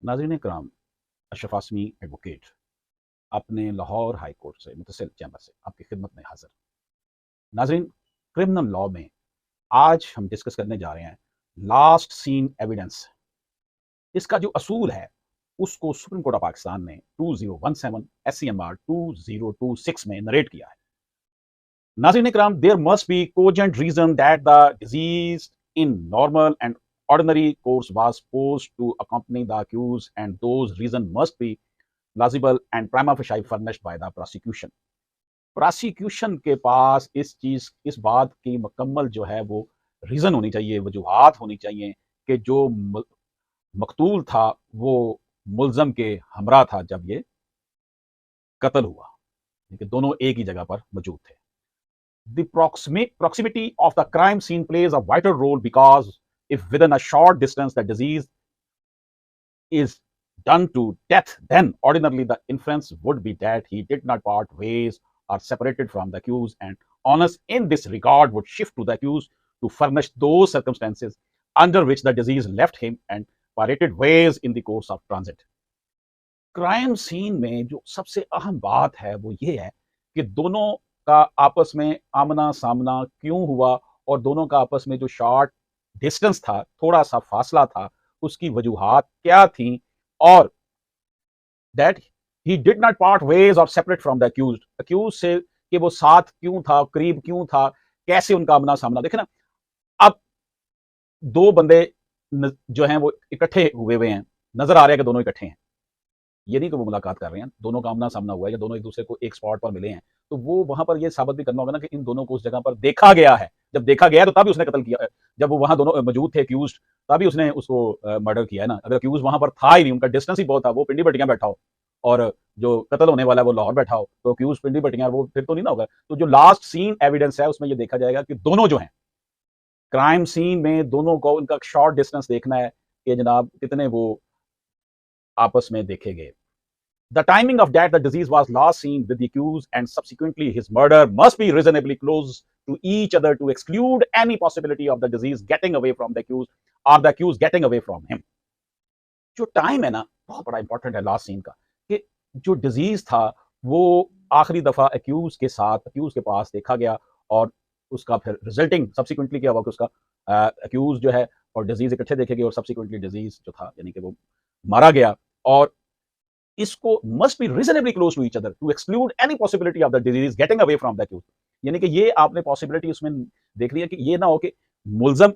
नाज़रीन इकराम, अशरफ आसमी एडवोकेट अपने Lahore high court से मुतसिल चैम्बर से आपकी खिदमत में हाजिर। नाज़रीन, क्रिमिनल लॉ में आज हम डिस्कस करने जा रहे हैं लास्ट सीन एविडेंस। इसका जो असूल है उसको सुप्रीम कोर्ट ऑफ पाकिस्तान ने 2017 SCMR 2026 में नरेट किया है। नाज़रीन इकराम, there must be cogent reason that the deceased in normal and ordinary course was supposed to accompany the accused, and those reasons must be plausible and prima facie furnished by the prosecution. Prosecution के पास इस बात की मुकम्मल जो है वो reason होनी चाहिए, वजूहात होनी चाहिए कि जो मकतूल था वो मुल्ज़म के हमरा था जब ये कत्ल हुआ, कि दोनों एक ही जगह पर मौजूद थे। The proximity of the crime scene plays a vital role, because if within a short distance the disease is done to death, then ordinarily the inference would be that he did not part ways or separated from the accused, and onus in this regard would shift to the accused to furnish those circumstances under which the disease left him and parted ways in the course of transit. Crime scene में जो सबसे अहम बात है वो ये है कि दोनों का आपस में आमना सामना क्यों हुआ, और दोनों का आपस में जो शॉर्ट डिस्टेंस था, थोड़ा सा फासला था, उसकी वजूहात क्या थी, और that he did not part ways और सेपरेट फ्रॉम द अक्यूज से कि वो साथ क्यों था, करीब क्यों था, कैसे उनका आमना सामना। देखे ना, अब दो बंदे जो हैं वो इकट्ठे हुए हैं, नजर आ रहा है कि दोनों इकट्ठे हैं, ये नहीं कि वो मुलाकात कर रहे हैं, दोनों का आमना सामना हुआ है या दोनों एक दूसरे को एक स्पॉट पर मिले हैं, तो वो वहां पर ये साबित भी करना होगा ना कि इन दोनों को उस जगह पर देखा गया है। जब देखा गया है तो तभी उसने कत्ल किया है। जब वो वहां दोनों मौजूद थे अक्यूज्ड, तभी उसने उसको मर्डर किया है ना। अगर अक्यूज वहां पर था ही नहीं, उनका डिस्टेंस ही बहुत था, वो पिंडी बटियां बैठा हो और जो कत्ल होने वाला है वो लाहौर बैठा हो, तो अक्यूज पिंडी बटियां, वो फिर तो नहीं ना होगा। तो जो लास्ट सीन एविडेंस है उसमें ये देखा जाएगा कि दोनों जो है क्राइम सीन में, दोनों को उनका शॉर्ट डिस्टेंस देखना है कि जनाब कितने वो आपस में देखे गए। The timing of that the disease was last seen with the accused and subsequently his murder must be reasonably close to each other to exclude any possibility of the disease getting away from the accused or the accused getting away from him. जो time है ना, बहुत बड़ा important है last scene का, कि जो disease था वो आखिरी दफा अक्यूज के पास देखा गया, और उसका फिर रिजल्टिंग सब्सिक्वेंटली क्या हुआ कि उसका अक्यूज जो है और डिजीज इकट्ठे देखे गए, और सब्सिक्वेंटली डिजीज जो था यानी कि वो मारा गया। और इसको must be reasonably close to each other to exclude any possibility of the deceased getting away from the accused. यानी कि ये आपने पॉसिबिलिटी उसमें देख लिया कि ये ना हो कि मुल्जम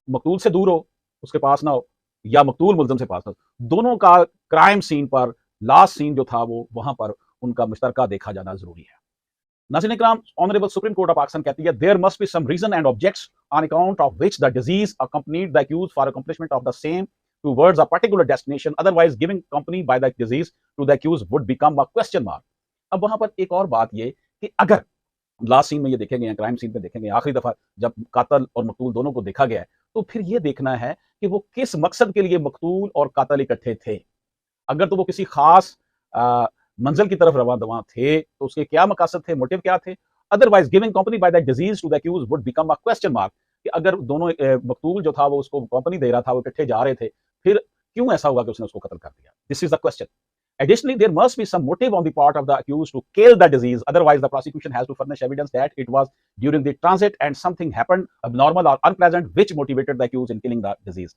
मकतूल से दूर हो, उसके पास ना हो, या मकतूल मुल्जम से पास ना हो, दोनों का क्राइम सीन पर लास्ट सीन जो था वो वहां पर उनका मुश्तरका देखा जाना जरूरी है। नाज़रीन इकराम, honourable Supreme Court of Pakistan कहती है there must be some reason and objects on account of which the deceased accompanied the accused for accomplishment of the same towards a particular destination, otherwise giving company by the disease to the accused would become a question mark. अब वहां पर एक और बात ये कि अगर last scene में ये देखे गए हैं, क्राइम सीन में देखेंगे आखिरी दफा जब कातल और मकतूल दोनों को देखा गया है, तो फिर ये देखना है कि वो किस मकसद के लिए मकतूल और कातल इकट्ठे थे। अगर तो वो किसी खास मंजिल की तरफ रवा दवा थे तो उसके क्या मकसद थे, मोटिव क्या थे। Otherwise giving company by that deceased to the accused would become a question mark, कि अगर दोनों मकतूल जो था वो उसको कंपनी दे रहा था, वो इकट्ठे जा रहे थे, फिर क्यों ऐसा हुआ कि उसने उसको कत्ल कर दिया। This is the question. Additionally, there must be some motive on the part of the accused to kill the disease. Otherwise, the prosecution has to furnish evidence that it was during the transit and something happened abnormal or unpleasant which motivated the accused in killing the disease.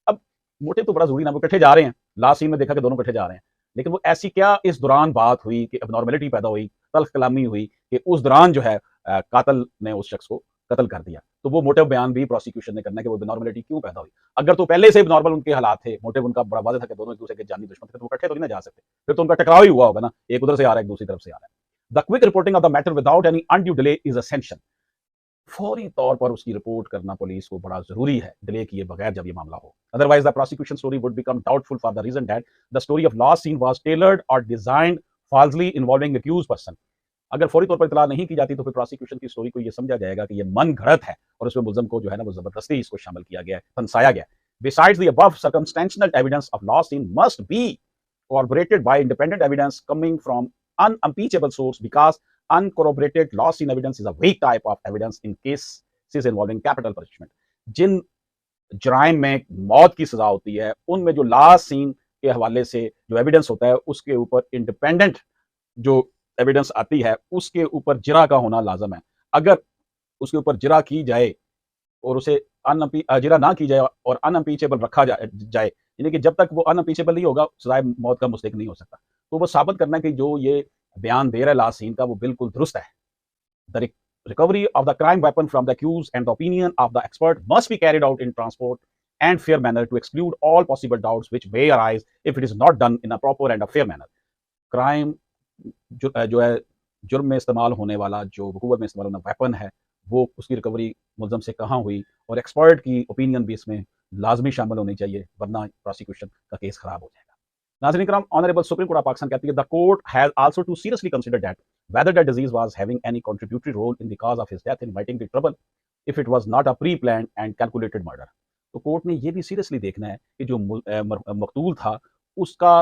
अब motive तो बड़ा जरूरी ना, वो इकट्ठे जा रहे हैं, लास्ट सीन में देखा कि दोनों इकट्ठे जा रहे हैं, लेकिन वो ऐसी क्या इस दौरान बात हुई कि अबनॉर्मेलिटी पैदा हुई, तल्ख कलामी हुई, कि उस दौरान जो है कातल ने उस शख्स को कत्ल कर दिया। तो वो मोटिव बयान भी प्रोसिक्यूशन ने करना है कि वो अबनॉर्मेलिटी क्यों पैदा हुई। अगर तो पहले से नॉर्मल उनके हालात थे, मोटिव उनका बड़ा वाज़ेह था कि दोनों एक दूसरे के जानी दुश्मन थे, तो वो इकट्ठे तो नहीं ना जा सकते, फिर तो उनका टकराव ही हुआ होगा ना, एक उधर से आ रहा है, एक दूसरी तरफ से आ रहा है। The quick reporting of the matter without any undue delay is essential. फौरी तौर पर उसकी रिपोर्ट करना पुलिस को बड़ा जरूरी है, डिले किए बगैर जब ये मामला हो। Otherwise the prosecution story would become doubtful for the reason that the story of last seen was tailored और designed falsely involving accused person. अगर फौरी तौर पर इतला नहीं की जाती तो फिर प्रोसिक्यूशन की स्टोरी को यह समझा जाएगा कि यह मन घड़त है और उसमें मुल्जम को जो है ना वो जबरदस्ती इसको शामिल किया गया है, फंसाया गया। Besides the above, circumstantial evidence of lost scene must be corroborated by independent evidence coming from unimpeachable source, because uncorroborated lost scene evidence is a weak type of evidence in cases involving capital punishment. जिन जराइम में मौत की सजा होती है उनमें जो last scene के हवाले से जो एविडेंस होता है उसके ऊपर इंडिपेंडेंट जो एविडेंस आती है उसके ऊपर जिरा का होना लाजम है। अगर उसके ऊपर जिरा की जाए और उसे जिरा ना की जाए और अनअम्पीचेबल रखा जाए, यानी कि जब तक वो अनअम्पीचेबल नहीं होगा सजाए मौत का मुस्तहिक नहीं हो सकता। तो वो साबित करना है कि जो ये बयान दे रहा है लास्ट सीन का वो बिल्कुल दुरुस्त है। The recovery of the crime weapon from the accused and the opinion of the expert must be carried out in transparent and fair manner to exclude all possible doubts which may arise if it is not done in a proper and a fair manner. Crime जो है जुर्म में इस्तेमाल होने वाला जो हुकूमत में इस्तेमाल होना वेपन है वो उसकी रिकवरी मुलजम से कहाँ हुई और एक्सपर्ट की ओपिनियन भी इसमें लाजमी शामिल होनी चाहिए, वरना प्रोसिक्यूशन का केस खराब हो जाएगा। नाज़रीन इकराम, honourable Supreme Court of Pakistan कहती है the court has also to seriously consider that whether the disease was having any contributory role in the cause of his death inviting the trouble if it was not a pre-planned and calculated murder। तो court ने ये भी seriously देखना है कि जो मकतूल था उसका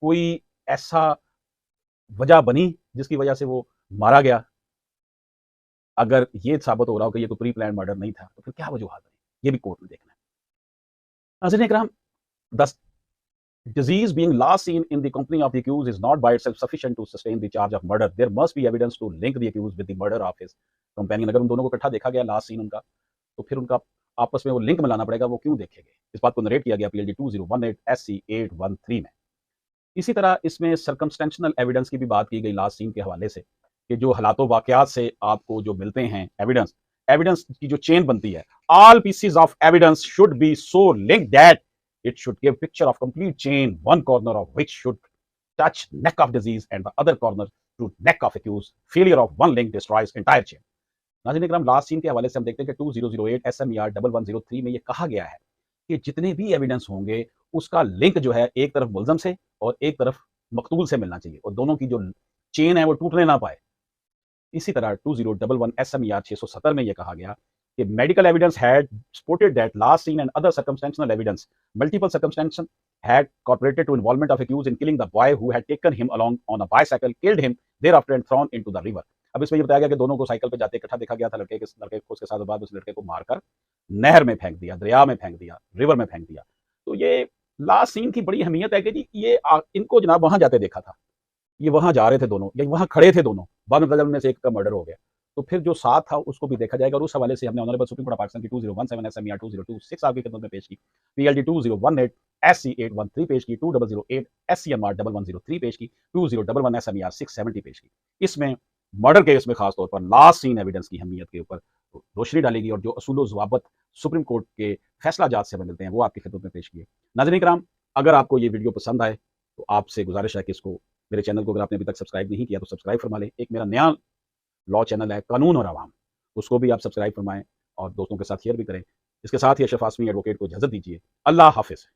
कोई ऐसा वजह बनी जिसकी वजह से वो मारा गया। अगर ये साबित हो रहा हो कि ये कोई प्री प्लान मर्डर नहीं था तो फिर क्या वजूहत बनी, ये भी कोर्ट ने देखना है। नाज़रीन इकराम, the disease being last seen in the company of the accused is not by itself sufficient to sustain the charge of murder. There must be evidence to link the accused with the murder of his companion। अगर उन दोनों को इकट्ठा देखा गया last scene उनका, तो फिर उनका आपस में वो लिंक मिलाना पड़ेगा, वो क्यों देखे गए। इस बात को नरेट किया गया PLD 2018 SC 813 में। इसी तरह इसमें सर्कमस्टेंशनल एविडेंस की भी बात की गई लास्ट सीन के हवाले से कि जो हालातों वाकयात से आपको जो मिलते हैं एविडेंस एविडेंस की जो चेन बनती है, all pieces of evidence should be so link that it should give picture of complete chain, one corner of which should touch neck of disease and the other corner to neck of accused। failure of one link destroys entire chain। नाज़रीन इकराम, last scene के हवाले से हम देखते हैं कि 2008 SMER 1103 में ये कहा गया है कि जितने भी एविडेंस होंगे उसका लिंक जो है एक तरफ मुलजम से और एक तरफ मकतूल से मिलना चाहिए और दोनों की जो चेन है वो टूटने ना पाए। इसी तरह 2011 SMER 670 में यह कहा गया कि medical evidence had supported that last seen and other circumstantial evidence, multiple circumstances had cooperated to involvement of accused in killing the boy who had taken him along on a bicycle, killed him thereafter and thrown into the river। अब इसमें ये बताया गया कि दोनों को cycle पे जाते इकट्ठा देखा गया था, लड़के को उसके साथ बाद उस लड़के को मारकर नहर में फेंक दिया, दरिया में फेंक दिया, रिवर में फेंक दिया। तो ये लास्ट सीन की बड़ी अहमियत है कि जी ये इनको जनाब वहां जाते देखा था, ये वहां जा रहे थे दोनों या वहां खड़े थे दोनों, बाद में से एक का मर्डर हो गया, तो फिर जो साथ था उसको भी देखा जाएगा। और उस हवाले से हमने honourable Supreme Court of Pakistan की 2017 SMER 2026 आपकी खिदमत में पेश की, PLD 2018 SC 813 पेश की, 2008 SCMR 1103 पेश की, 2011 SMER 670 पेश की। इसमें मर्डर केस में खासतौर पर लास्ट सीन एविडेंस की अहमियत के ऊपर रोशनी डालेगी और जो असूल ज़वाबत सुप्रीम कोर्ट के फैसला जात से हमें मिलते हैं वो आपकी खिदमत में पेश किए। नाज़रीन किराम, अगर आपको ये वीडियो पसंद आए तो आपसे गुजारिश है कि इसको मेरे चैनल को अगर आपने अभी तक सब्सक्राइब नहीं किया तो सब्सक्राइब फरमा लें। एक मेरा नया लॉ चैनल है कानून और आवाम, उसको भी आप सब्सक्राइब फरमाएं और दोस्तों के साथ शेयर भी करें। इसके साथ ही अशरफ आसमी एडवोकेट को इजाज़त दीजिए। अल्लाह हाफिज़।